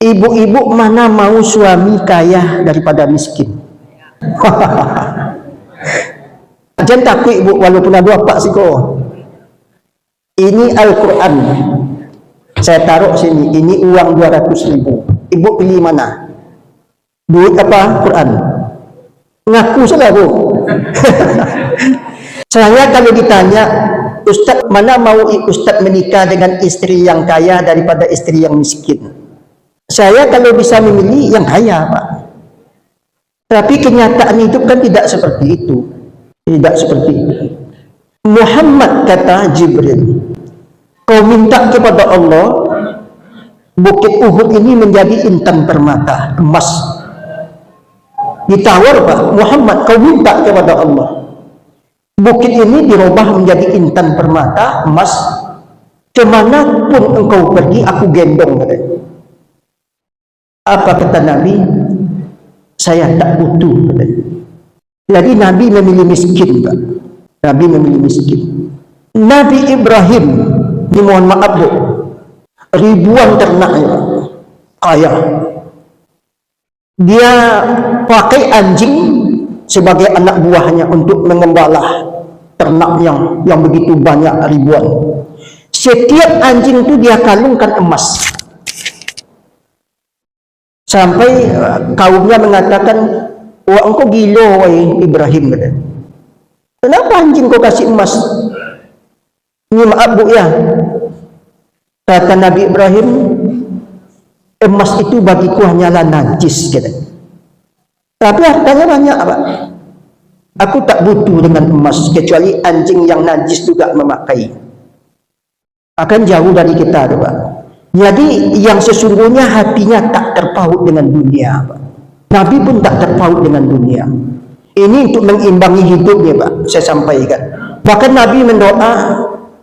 Ibu-ibu mana mau suami kaya daripada miskin? Jangan takut ibu, walaupun ada apa sih kok. Ini Al-Quran. Saya taruh sini. Ini uang 200.000. Ibu pilih mana? Duit apa? Quran. Ngaku salah bu. Saya kalau ditanya, Ustaz, mana mau Ustaz menikah dengan istri yang kaya daripada istri yang miskin? Saya kalau bisa memilih yang kaya, Pak. Tapi kenyataan hidup kan tidak seperti itu. Tidak seperti itu. Muhammad kata Jibril, kau minta kepada Allah, Bukit Uhud ini menjadi intan permata, emas. Ditawar Pak, Muhammad, kau minta kepada Allah, bukit ini dirubah menjadi intan permata, emas. Kemanapun engkau pergi, aku gendong. Apa kata Nabi? Saya tak butuh. Jadi Nabi memilih miskin, Pak. Nabi memilih miskin. Nabi Ibrahim, dimohon maaf Bu, ribuan ternaknya, kaya. Dia pakai anjing sebagai anak buahnya untuk mengembala ternak yang begitu banyak, ribuan. Setiap anjing itu dia kalungkan emas. Sampai kaumnya mengatakan, wah engkau gila wahai Ibrahim. Kenapa anjing kau kasih emas? Ini maaf Bu ya. Kata Nabi Ibrahim, emas itu bagiku hanyalah najis. Tapi hartanya banyak Pak. Aku tak butuh dengan emas, kecuali anjing yang najis juga memakai. Akan jauh dari kita Pak. Jadi yang sesungguhnya hatinya tak terpaut dengan dunia Pak. Nabi pun tak terpaut dengan dunia. Ini untuk mengimbangi hidupnya Pak, saya sampaikan. Bahkan Nabi mendoa,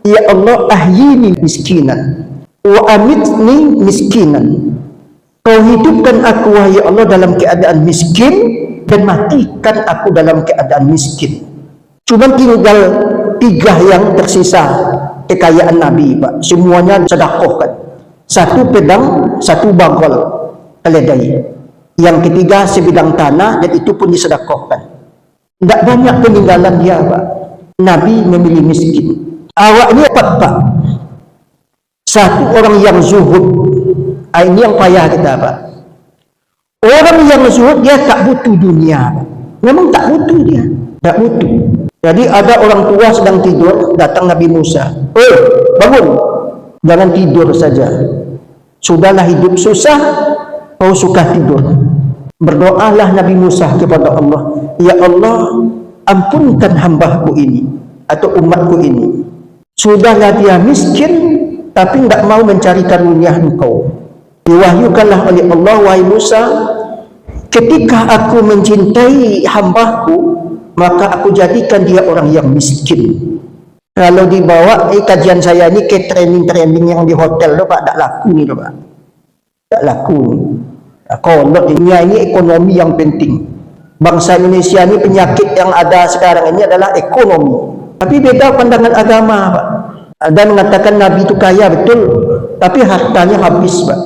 ya Allah ahyini miskinan wa amitni miskinan. Kau hidupkan aku wahai Allah dalam keadaan miskin, dan matikan aku dalam keadaan miskin. Cuma tinggal 3 yang tersisa kekayaan Nabi Pak. Semuanya sedekahkan. 1 pedang, 1 bagol keledai. Yang ketiga sebidang tanah, dan itu pun disedekahkan. Tidak banyak peninggalan dia Pak. Nabi memilih miskin. Awak ini apa Pak? 1 orang yang zuhud. Ini yang payah kita Pak. Orang yang zuhud dia tak butuh dunia. Memang tak butuh dia. Tak butuh. Jadi ada orang tua sedang tidur, datang Nabi Musa. Bangun. Jangan tidur saja. Sudahlah hidup susah, kau suka tidur. Berdoalah Nabi Musa kepada Allah, ya Allah ampunkan hambaku ini atau umatku ini. Sudahlah dia miskin tapi tidak mau mencari karunia engkau. Diwahyukanlah oleh Allah, wahai Musa, ketika aku mencintai hambaku, maka aku jadikan dia orang yang miskin. Kalau dibawa kajian saya ini ke training yang di hotel loh Pak, tak laku nih loh Pak. Tak laku nih. Kalau ini ekonomi yang penting. Bangsa Indonesia ini penyakit yang ada sekarang ini adalah ekonomi. Tapi beda pandangan agama Pak. Ada mengatakan Nabi itu kaya betul, tapi hartanya habis Pak.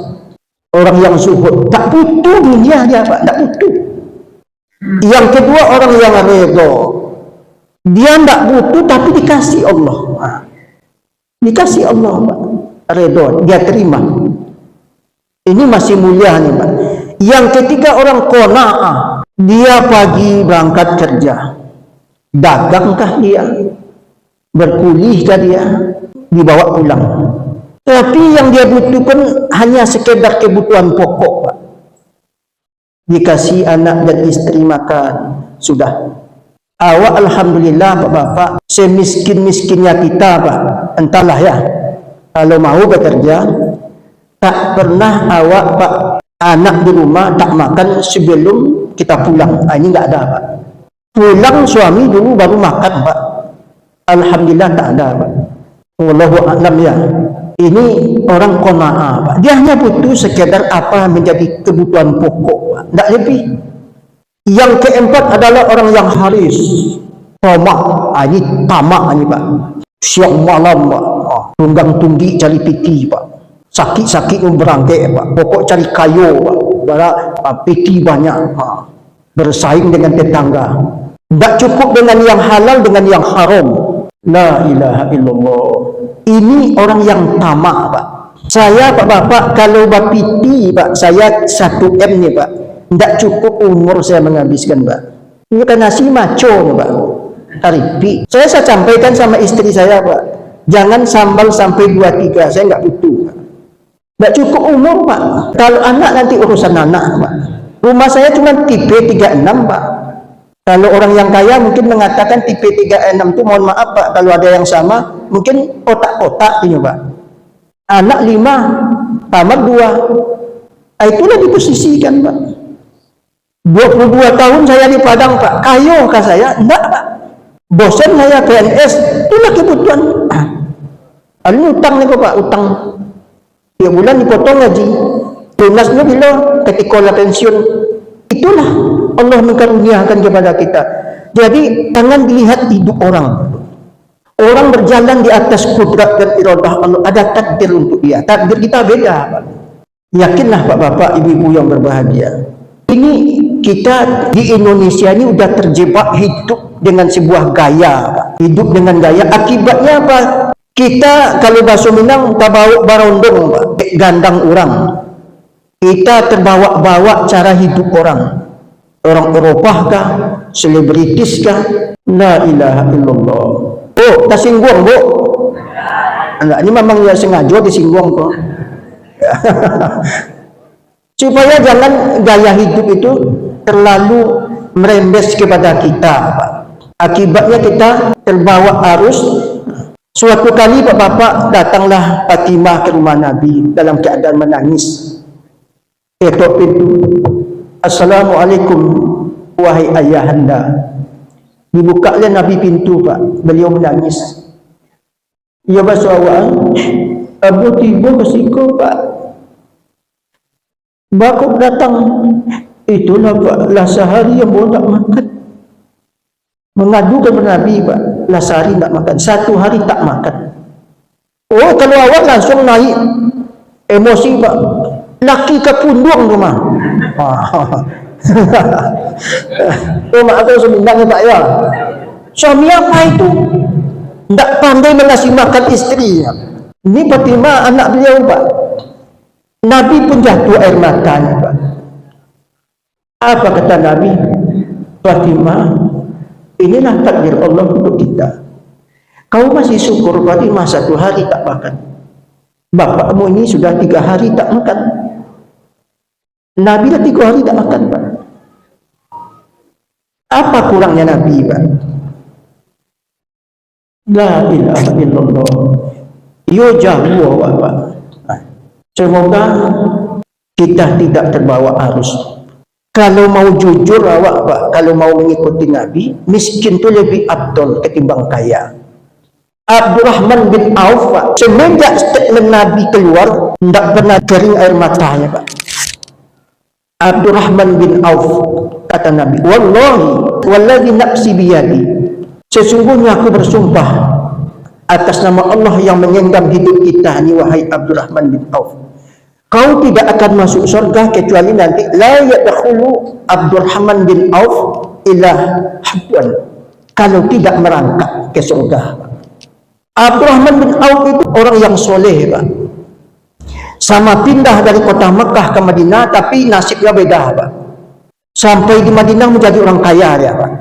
Orang yang zuhud tak butuh dunia dia Pak, tak butuh. Yang kedua orang yang redha. Dia tidak butuh tapi dikasih Allah. Dikasih Allah Pak. Redha, dia terima. Ini masih mulia nih Pak. Yang ketiga orang qanaah. Dia pagi berangkat kerja. Dagangkah dia? Berkulihkah dia? Dibawa pulang. Tapi yang dia butuhkan hanya sekedar kebutuhan pokok Pak. Dikasih anak dan istri makan. Sudah. Awak alhamdulillah Bapak-bapak, semiskin-miskinnya kita Pak, entahlah ya, kalau mau bekerja, tak pernah awak Pak, anak di rumah tak makan sebelum kita pulang. Ini enggak ada Pak. Pulang suami dulu baru makan Pak. Alhamdulillah tak ada Pak. Wallahu a'lam ya. Ini orang qanaah Pak. Dia hanya butuh sekedar apa menjadi kebutuhan pokok Pak, enggak lebih. Yang keempat adalah orang yang haris, tamak. Ini tamak ini Pak. Siang malam Pak, tunggang tunggi cari piti Pak. sakit-sakit berangkai Pak. Pokok cari kayu Pak. Bara peti banyak Pak. Bersaing dengan tetangga. Tak cukup dengan yang halal, dengan yang haram. La ilaha illallah. Ini orang yang tamak Pak. Saya Pak Bapak, kalau bapiti Pak, saya 1M nih Pak. Tak cukup umur saya menghabiskan Pak. Ini kan nasi maco nih Pak. Taripi. Saya sampaikan sama istri saya Pak. Jangan sambal sampai 2-3. Saya nggak butuh Pak. Tak cukup umur Pak. Kalau anak nanti urusan anak Pak. Rumah saya cuma tipe 36 Pak. Kalau orang yang kaya mungkin mengatakan tipe 36 itu mohon maaf Pak. Kalau ada yang sama, mungkin otak-otak ini Pak. Anak 5, tamat 2. Itulah diposisikan Pak. 22 tahun saya di Padang Pak. Kayo kah saya? Enggak Pak. Bosan saya PNS. Itulah kebutuhan. Ada utang nih Pak, utang. 3 bulan dipotong gaji. Lunasnya bila ketika pensiun. Itulah Allah mengkaruniakan kepada kita. Jadi jangan dilihat hidup orang. Orang berjalan di atas kudrat dan iradah Allah. Ada takdir untuk dia. Takdir kita beda Pak. Yakinlah Pak Bapak Ibu-ibu yang berbahagia. Ini kita di Indonesia ini udah terjebak hidup dengan sebuah gaya Pak. Hidup dengan gaya. Akibatnya apa? Kita kalau bahasa Minang tabawa barondong Pak. Gandang orang. Kita terbawa-bawa cara hidup orang. Orang Eropah kah? Selebritis kah? La ilaha illallah. Oh, tersinggung Bu? Enggak, ini memang ya sengaja disinggung kok. Supaya jangan gaya hidup itu terlalu merembes kepada kita Pak. Akibatnya kita terbawa arus. Suatu kali Pak Bapak datanglah Fatimah ke rumah Nabi dalam keadaan menangis. Ketok pintu. Assalamualaikum wahai ayahanda. Dibukalah Nabi pintu Pak. Beliau menangis. Ya Rasulullah, Abu tiba ke siku Pak. Bakok datang. Itulah Pak, lah sehari yang baru tak makan. Mengadu kepada Nabi Pak. Lah sehari tak makan. 1 hari tak makan. Oh kalau awak langsung naik emosi Pak. Laki ke pundung rumah. Oh maaf saya sebenarnya Pak ya. Suami apa itu? Tidak pandai mengasih makan istri. Ini Fatimah anak beliau Pak. Nabi pun jatuh air matanya Pak. Apa kata Nabi? Fatimah, inilah takdir Allah untuk kita. Kau masih syukur Fatimah 1 hari tak makan. Bapakmu ini sudah 3 hari tak makan. Nabi dah 3 hari tak makan Pak. Apa kurangnya Nabi Pak? La ilaha illallah. Yo jauh Pak. Semoga kita tidak terbawa arus. Kalau mau jujur awak Pak, kalau mau mengikuti Nabi, miskin itu lebih abdul ketimbang kaya. Abdurrahman bin Auf Pak, semenjak statement Nabi keluar, tidak pernah kering air matanya Pak. Abdurrahman bin Auf, kata Nabi, wallahi walladzi nafsi biyadi, sesungguhnya aku bersumpah atas nama Allah yang mengenggam hidup kita ini wahai Abdurrahman bin Auf, kau tidak akan masuk surga kecuali nanti la yadkhulu Abdurrahman bin Auf ila habwan, kalau tidak merangkak ke surga. Abdurrahman bin Auf itu orang yang soleh Pak. Sama pindah dari kota Mekah ke Madinah, tapi nasibnya beda Pak. Sampai di Madinah menjadi orang kaya ya Pak.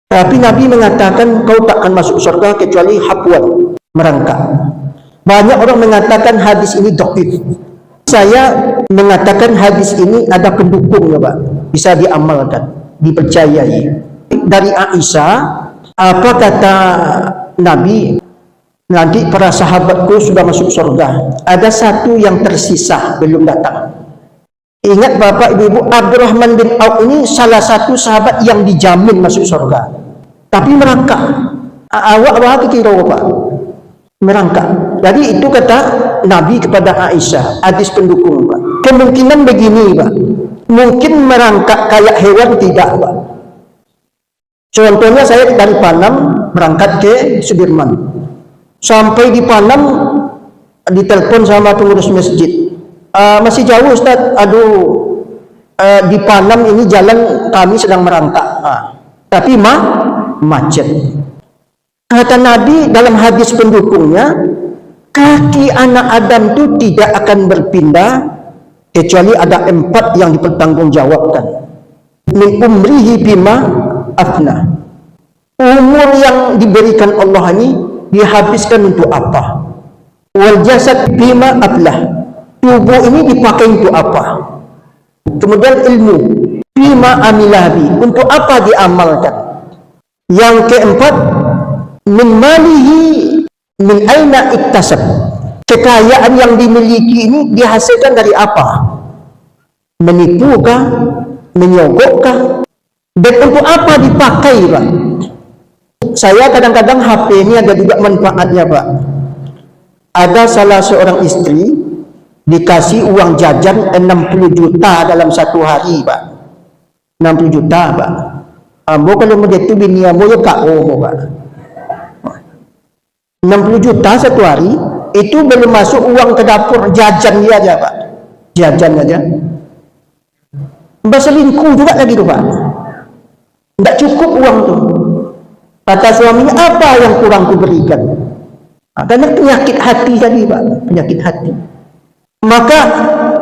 Tapi Nabi mengatakan kau tak akan masuk surga kecuali habwan, merangkak. Banyak orang mengatakan hadis ini dhaif. Saya mengatakan hadis ini ada pendukungnya Pak. Bisa diamalkan, dipercayai. Dari Aisyah, apa kata Nabi? Nanti para sahabatku sudah masuk surga. Ada satu yang tersisa belum datang. Ingat Bapak Ibu, Abdurrahman bin Auf ini salah satu sahabat yang dijamin masuk surga. Tapi merangkak. Awak apa kira Pak? Merangkak. Jadi itu kata Nabi kepada Aisyah, hadis pendukung Pak. Kemungkinan begini Pak. Mungkin merangkak kayak hewan tidak Pak. Contohnya saya dari Panam berangkat ke Sudirman. Sampai di Panam ditelepon sama pengurus masjid, masih jauh Ustaz, di Panam ini jalan kami sedang merangkak, tapi macet. Kata Nabi dalam hadis pendukungnya, kaki anak Adam itu tidak akan berpindah kecuali ada 4 yang dipertanggungjawabkan. Min umrihi bima afna. Umur yang diberikan Allah ini dihabiskan untuk apa? Wal jasad bima ablah. Tubuh ini dipakai untuk apa? Kemudian ilmu bima amilabi, untuk apa diamalkan? Yang keempat, min malihi min aina iktasab. Kekayaan yang dimiliki ini dihasilkan dari apa? Menipukah? Menyogokkah? Dan untuk apa dipakai, Pak? Saya kadang-kadang HP ini ada juga manfaatnya, Pak. Ada salah seorang istri dikasih uang jajan 60 juta dalam satu hari, Pak. 60 juta, Pak. Ambo kalau mau itu bini ambo ya KO, Pak. 60 juta satu hari, itu belum masuk uang ke dapur jajan dia aja, Pak. Jajan aja. Berselingkuh juga lagi tuh, Pak. Tidak cukup uang tuh. Kata suaminya, apa yang kurang kuberikan? Karena penyakit hati tadi, Pak. Penyakit hati. Maka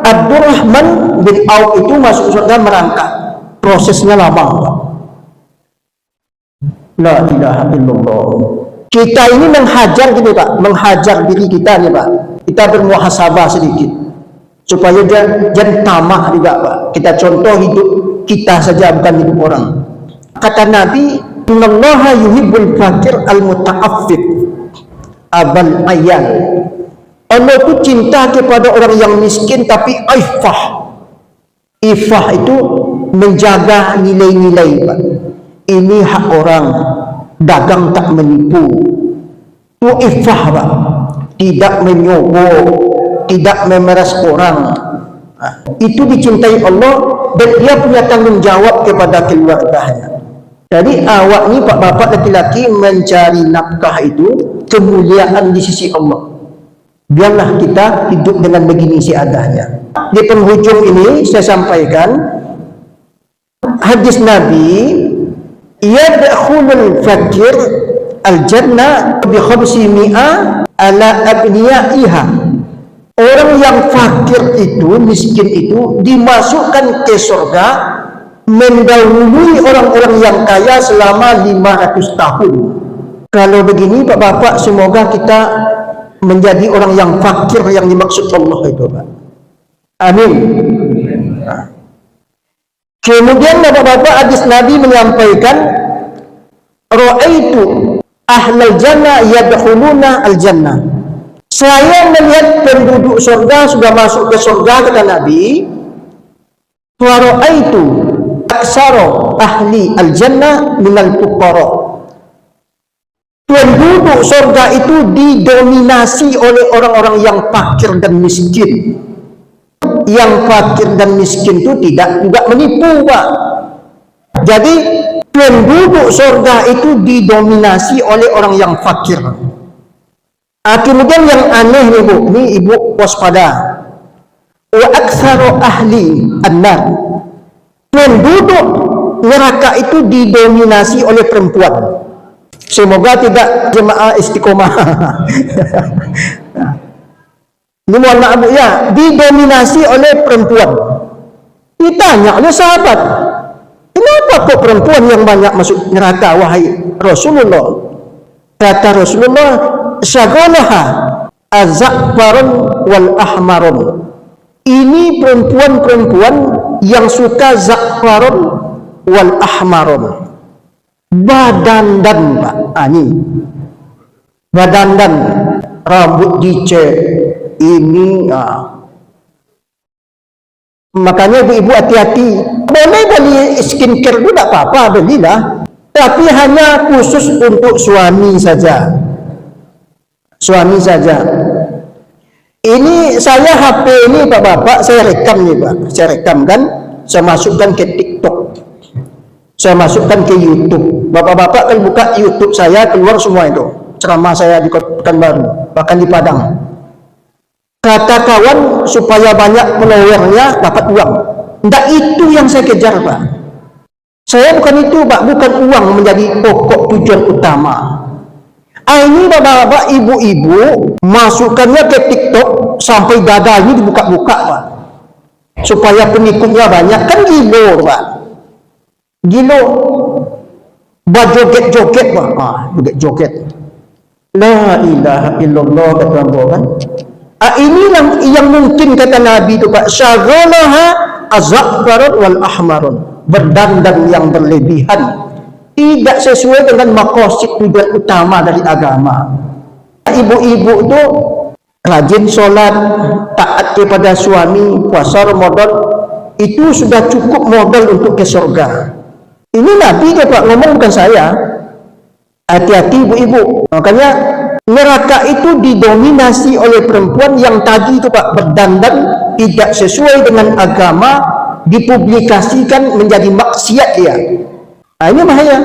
Abdurrahman bin Auf itu masuk surga merangkak. Prosesnya lama, Pak. La ilaha illallah. Kita ini menghajar gitu, Pak. Menghajar diri kita nih, Pak. Kita bermuhasabah sedikit. Supaya jangan tamak juga, Pak. Kita contoh hidup kita saja, bukan hidup orang. Kata Nabi, innallaha yuhibbul fakir al-muta'affif abal ayyan. Allah itu cinta kepada orang yang miskin tapi ifah. Ifah itu menjaga nilai-nilai, Pak. Ini hak orang, dagang tak menipu. Itu ifah, Pak. Tidak menyogok, tidak memeras orang. Itu dicintai Allah dan dia punya tanggung jawab kepada keluarganya. Jadi awak ni Pak Bapak laki-laki mencari nafkah itu kemuliaan di sisi Allah. Biarlah kita hidup dengan begini seadanya. Di penghujung ini saya sampaikan hadis Nabi, yadkhulul fakir al-jannah bi khamsi mi'a ala abniyaiha. Orang yang fakir itu, miskin itu dimasukkan ke surga mendahului orang-orang yang kaya selama 500 tahun. Kalau begini Pak Bapak, semoga kita menjadi orang yang fakir yang dimaksud Allah itu, Pak. Amin. Kemudian Bapak-bapak, hadis Nabi menyampaikan, ra'aitu ahlal jannah yadkhuluna al jannah. Saya melihat penduduk surga sudah masuk ke surga, kata Nabi. Wa ra'aitu aksara ahli al jannah minal fuqara. Penduduk surga itu didominasi oleh orang-orang yang fakir dan miskin. Yang fakir dan miskin itu tidak juga menipu, Pak. Jadi penduduk surga itu didominasi oleh orang yang fakir. Kemudian yang aneh nih, Bu, ini Ibu waspada. Wa aktsaru ahli an-nar. Penduduk neraka itu didominasi oleh perempuan. Semoga tidak jemaah istiqomah. Ini mohon maaf, Bu, ya, didominasi oleh perempuan. Ditanya oleh sahabat, kenapa kok perempuan yang banyak masuk neraka, wahai Rasulullah? Kata Rasulullah, syagolaha azakbarun wal ahmarun. Ini perempuan-perempuan yang suka zakbarun wal ahmarun. Badandan, Pak. Ini badandan, rambut dicek, ini makanya ibu-ibu hati-hati. Boleh beli skincare itu tidak apa-apa, belilah, tapi hanya khusus untuk suami saja. Suami saja. Ini saya HP ini Pak Bapak, saya rekam nih, Pak. Saya rekam kan, saya masukkan ke TikTok, saya masukkan ke YouTube. Bapak-bapak kan buka YouTube saya, keluar semua itu ceramah saya di Pekanbaru, bahkan di Padang. kata kawan supaya banyak followernya dapat uang. Tidak itu yang saya kejar, Pak. Saya bukan itu, Pak. Bukan uang menjadi pokok tujuan utama. Ini bapak-bapak, ibu-ibu masukkannya ke TikTok sampai dadanya dibuka-buka, Pak, supaya pengikutnya banyak. Kan gilo, Pak. Gilo. Joget-joget, Pak. Joget-joget. La ilaha illallah, kata kan. Inilah yang mungkin kata Nabi itu, Pak, syagalaha azzafarun wal ahmarun, berdandan yang berlebihan tidak sesuai dengan maqasid tujuan utama dari agama. Ibu-ibu itu rajin sholat, taat kepada suami, puasa Ramadan, itu sudah cukup modal untuk ke surga. Ini Nabi Pak ngomong, bukan saya. Hati-hati ibu-ibu. Makanya neraka itu didominasi oleh perempuan yang tadi itu, Pak, berdandan tidak sesuai dengan agama, dipublikasikan menjadi maksiat dia. Ini bahaya.